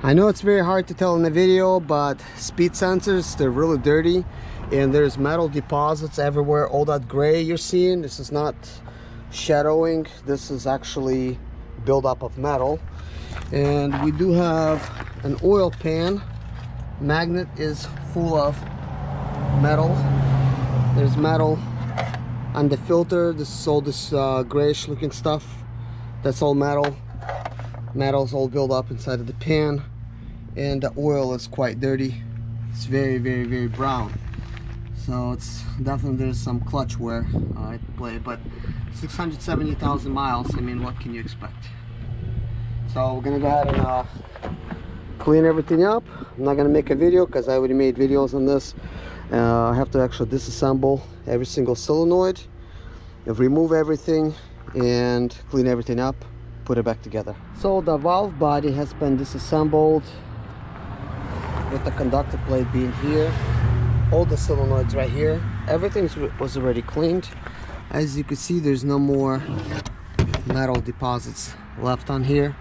I know it's very hard to tell in the video, but speed sensors, they're really dirty, and there's metal deposits everywhere. All that gray you're seeing, this is not shadowing, this is actually buildup of metal. And we do have an oil pan. Magnet is full of metal. There's metal on the filter. This is all this grayish looking stuff. That's all metal. Metal's all built up inside of the pan, and the oil is quite dirty. It's very, very, very brown. So it's definitely, there's some clutch wear at play, but 670,000 miles, I mean, what can you expect? So we're gonna go ahead and clean everything up. I'm not gonna make a video because I already made videos on this. I have to actually disassemble every single solenoid, remove everything, and clean everything up, put it back together. So the valve body has been disassembled with the conductor plate being here, all the solenoids right here. Everything was already cleaned. As you can see, there's no more metal deposits left on here,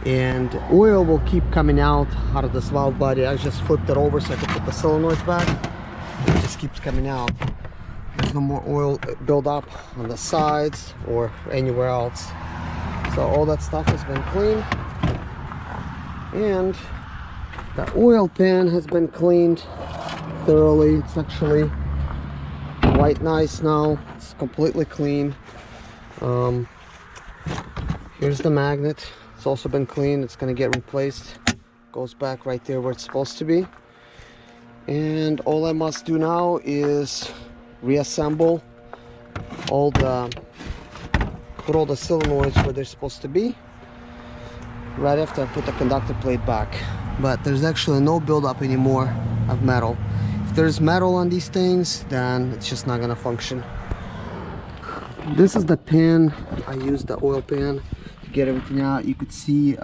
and oil will keep coming out of this valve body. I just flipped it over so I could put the solenoids back. It just keeps coming out. There's no more oil build up on the sides or anywhere else. So all that stuff has been cleaned, and the oil pan has been cleaned thoroughly. It's actually quite nice now. It's completely clean. Here's the magnet. It's also been cleaned. It's going to get replaced. Goes back right there where it's supposed to be. And all I must do now is reassemble all the, put all the solenoids where they're supposed to be right after I put the conductor plate back. But there's actually no buildup anymore of metal. If there's metal on these things, then it's just not gonna function. This is the pan. I used the oil pan to get everything out. You could see,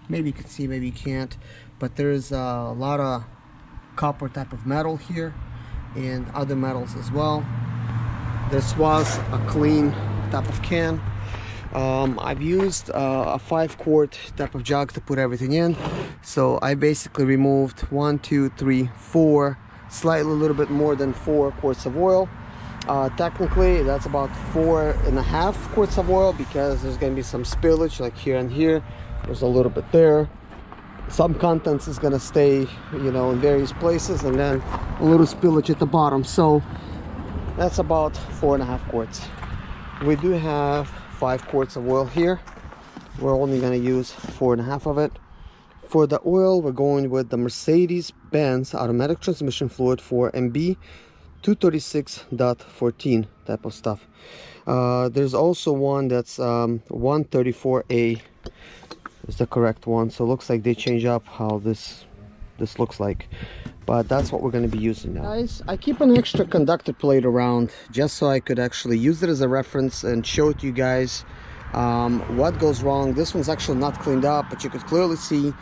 maybe you could see, maybe you can't, but there's a lot of copper type of metal here and other metals as well. This was a clean type of can. I've used a 5-quart type of jug to put everything in. So I basically removed 1, 2, 3, 4, slightly a little bit more than 4 quarts of oil. Technically that's about 4.5 quarts of oil, because there's going to be some spillage like here and here. There's a little bit there. Some contents is going to stay, you know, in various places, and then a little spillage at the bottom. So that's about 4.5 quarts. We do have 5 quarts of oil here. We're only going to use 4.5 of it. For the oil, we're going with the Mercedes-Benz automatic transmission fluid for MB 236.14 type of stuff. There's also one that's 134A is the correct one. So it looks like they change up how this looks like, but that's what we're going to be using now. Guys, I keep an extra conductor plate around just so I could actually use it as a reference and show it to you guys what goes wrong. This one's actually not cleaned up, but you could clearly see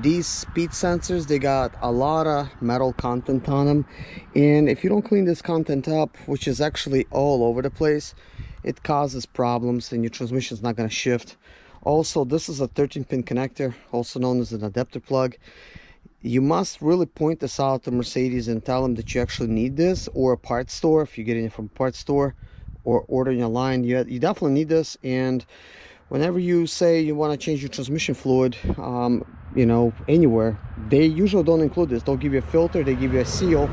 these speed sensors, they got a lot of metal content on them, and if you don't clean this content up, which is actually all over the place, it causes problems and your transmission is not going to shift. Also, this is a 13-pin connector, also known as an adapter plug. You must really point this out to Mercedes and tell them that you actually need this, or a parts store if you're getting it from a parts store, or ordering online. You definitely need this. And whenever you say you want to change your transmission fluid, you know, anywhere, they usually don't include this. They'll give you a filter, they give you a seal,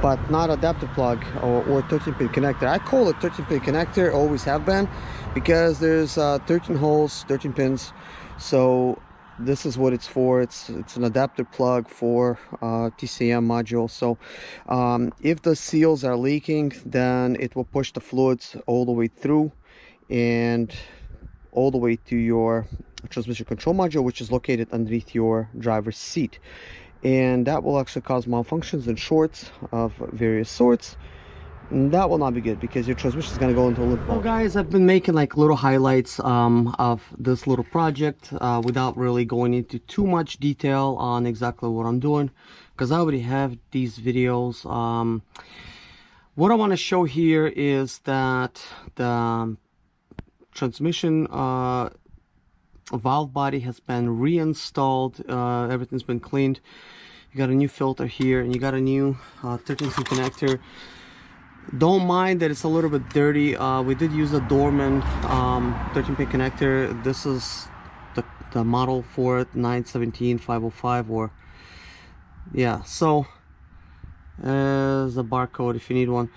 but not adapter plug or 13-pin connector. I call it 13-pin connector, always have been, because there's 13 holes, 13 pins. So this is what it's for. It's an adapter plug for TCM module. So if the seals are leaking, then it will push the fluids all the way through and all the way to your transmission control module, which is located underneath your driver's seat, and that will actually cause malfunctions and shorts of various sorts. And that will not be good, because your transmission is going to go into limp mode. Well guys, I've been making like little highlights of this little project without really going into too much detail on exactly what I'm doing, because I already have these videos. What I want to show here is that the transmission valve body has been reinstalled. Everything's been cleaned. You got a new filter here, and you got a new 13 pin connector. Don't mind that it's a little bit dirty. We did use a Dorman 13 pin connector. This is the model for it, 917505, or yeah. So there's a barcode if you need one.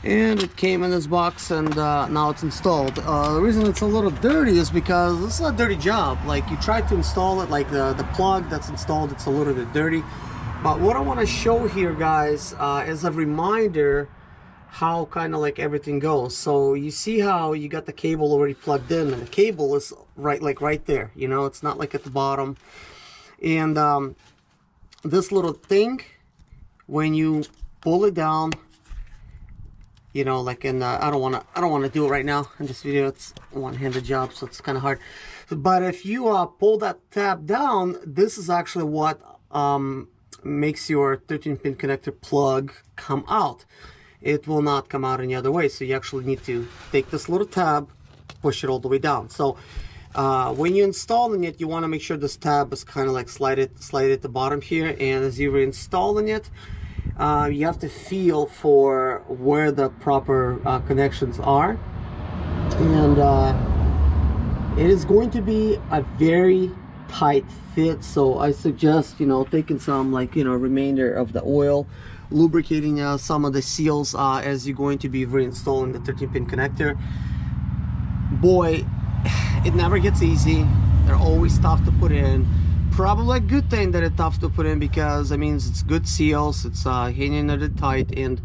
And it came in this box, and now it's installed. The reason it's a little dirty is because it's a dirty job. Like, you try to install it, like the plug that's installed, it's a little bit dirty. But what I want to show here, guys, is a reminder how kind of like everything goes. So you see how you got the cable already plugged in, and the cable is right there. You know, it's not like at the bottom. And this little thing, when you pull it down, you know, like in I don't want to do it right now in this video. It's a one-handed job, so it's kind of hard. But if you pull that tab down, this is actually what makes your 13 pin connector plug come out. It will not come out any other way. So you actually need to take this little tab, push it all the way down. So when you're installing it, you want to make sure this tab is kind of like slide at the bottom here. And as you're installing it, you have to feel for where the proper connections are, and it is going to be a very tight fit. So I suggest, you know, taking some, like, you know, remainder of the oil, lubricating some of the seals as you're going to be reinstalling the 13 pin connector. Boy, it never gets easy. They're always tough to put in. Probably a good thing that it's tough to put in, because that means it's good seals, it's hanging at it tight, and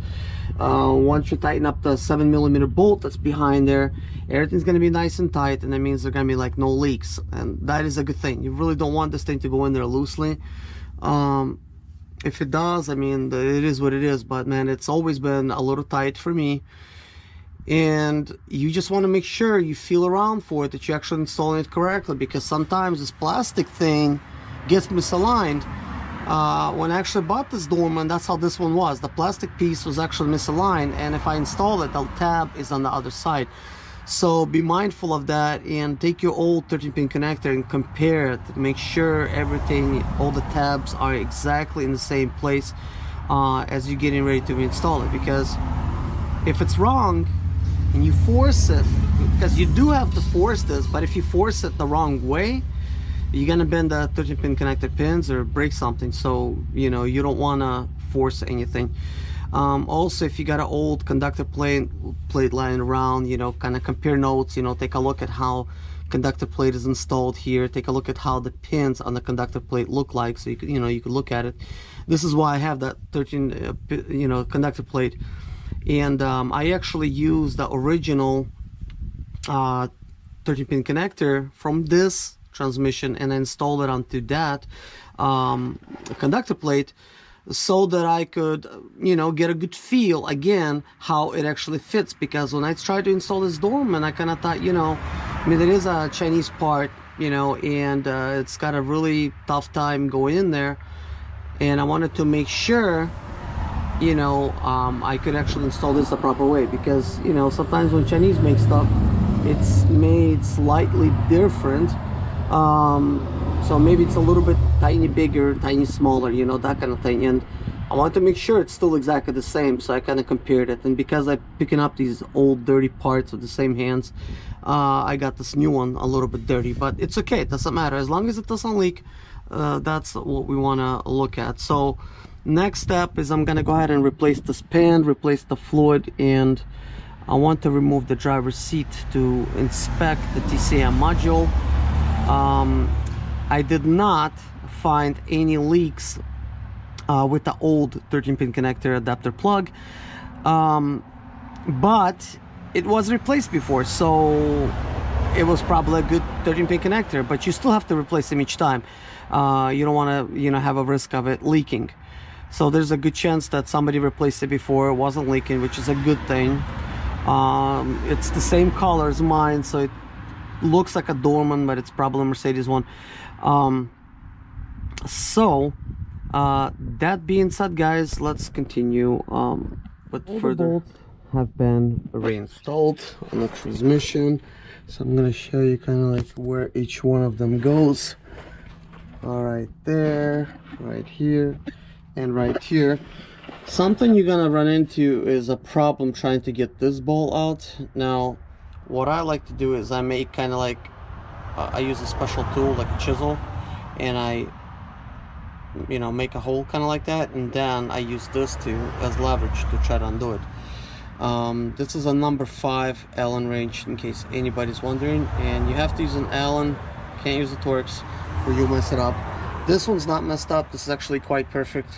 once you tighten up the 7mm bolt that's behind there, everything's going to be nice and tight, and that means there's going to be like no leaks, and that is a good thing. You really don't want this thing to go in there loosely. If it does, I mean, it is what it is, but man, it's always been a little tight for me. And you just want to make sure you feel around for it, that you're actually installing it correctly, because sometimes this plastic thing gets misaligned. When I actually bought this Dorman, that's how this one was. The plastic piece was actually misaligned, and if I install it, the tab is on the other side. So be mindful of that, and take your old 13 pin connector and compare it. Make sure everything, all the tabs are exactly in the same place as you're getting ready to reinstall it. Because if it's wrong and you force it, because you do have to force this, but if you force it the wrong way, you're gonna bend the 13 pin connector pins or break something. So, you know, you don't want to force anything. Also, if you got an old conductor plate lying around, you know, kind of compare notes. You know, take a look at how conductor plate is installed here. Take a look at how the pins on the conductor plate look like, so you could, you know, you could look at it. This is why I have that 13 you know, conductor plate. And I actually use the original 13 pin connector from this transmission, and I installed it onto that conductor plate, so that I could, you know, get a good feel again how it actually fits. Because when I tried to install this Dorman, I kind of thought, you know, I mean, it is a Chinese part, you know, and it's got a really tough time going in there, and I wanted to make sure, you know, I could actually install this the proper way. Because, you know, sometimes when Chinese make stuff, it's made slightly different. So maybe it's a little bit tiny bigger, tiny smaller, you know, that kind of thing. And I want to make sure it's still exactly the same, so I kind of compared it. And because I'm picking up these old dirty parts with the same hands, I got this new one a little bit dirty, but it's okay, it doesn't matter as long as it doesn't leak. That's what we want to look at. So next step is I'm gonna go ahead and replace this pan, replace the fluid, and I want to remove the driver's seat to inspect the TCM module. I did not find any leaks with the old 13 pin connector adapter plug, but it was replaced before, so it was probably a good 13 pin connector. But you still have to replace them each time. You don't want to, you know, have a risk of it leaking. So there's a good chance that somebody replaced it before, it wasn't leaking, which is a good thing. It's the same color as mine, so it looks like a Dorman, but it's probably a Mercedes one. That being said, guys, let's continue with further. Bolts have been reinstalled on the transmission. So I'm gonna show you kind of like where each one of them goes. All right there, right here, and right here. Something you're gonna run into is a problem trying to get this bolt out. Now, what I like to do is I make kind of like, I use a special tool like a chisel, and I, you know, make a hole kind of like that, and then I use this as leverage to try to undo it. This is a number 5 Allen wrench, in case anybody's wondering, and you have to use an Allen, can't use the Torx or you'll mess it up. This one's not messed up. This is actually quite perfect,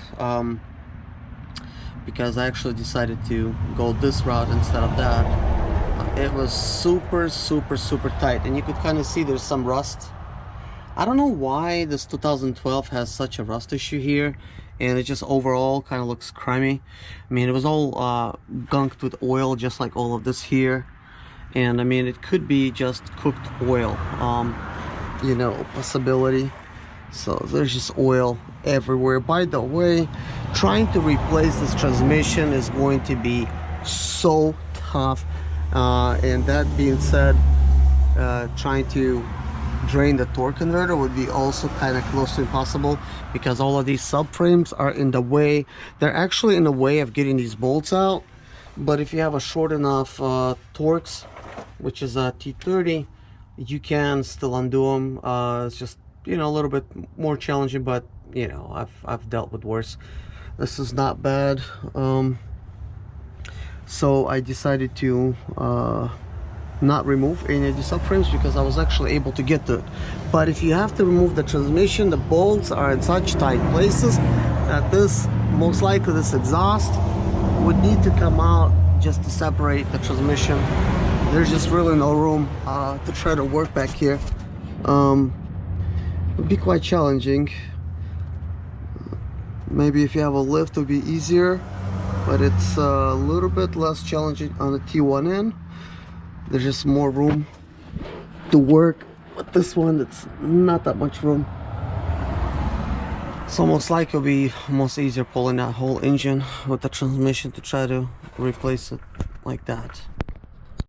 because I actually decided to go this route instead of that. It was super tight, and you could kind of see there's some rust. I don't know why this 2012 has such a rust issue here, and it just overall kind of looks grimy. I mean, it was all gunked with oil, just like all of this here, and I mean, it could be just cooked oil, you know, possibility. So there's just oil everywhere. By the way, trying to replace this transmission is going to be so tough, and that being said, trying to drain the torque converter would be also kind of close to impossible, because all of these subframes are in the way. They're actually in the way of getting these bolts out, but if you have a short enough Torx, which is a T30, you can still undo them. It's just, you know, a little bit more challenging, but you know, I've dealt with worse. This is not bad. So I decided to not remove any of the subframes, because I was actually able to get to it. But if you have to remove the transmission, the bolts are in such tight places that this, most likely this exhaust would need to come out just to separate the transmission. There's just really no room to try to work back here. It would be quite challenging. Maybe if you have a lift it would be easier, but it's a little bit less challenging on the T1N. There's just more room to work. But this one, it's not that much room. It's almost like it'll be almost easier pulling that whole engine with the transmission to try to replace it like that.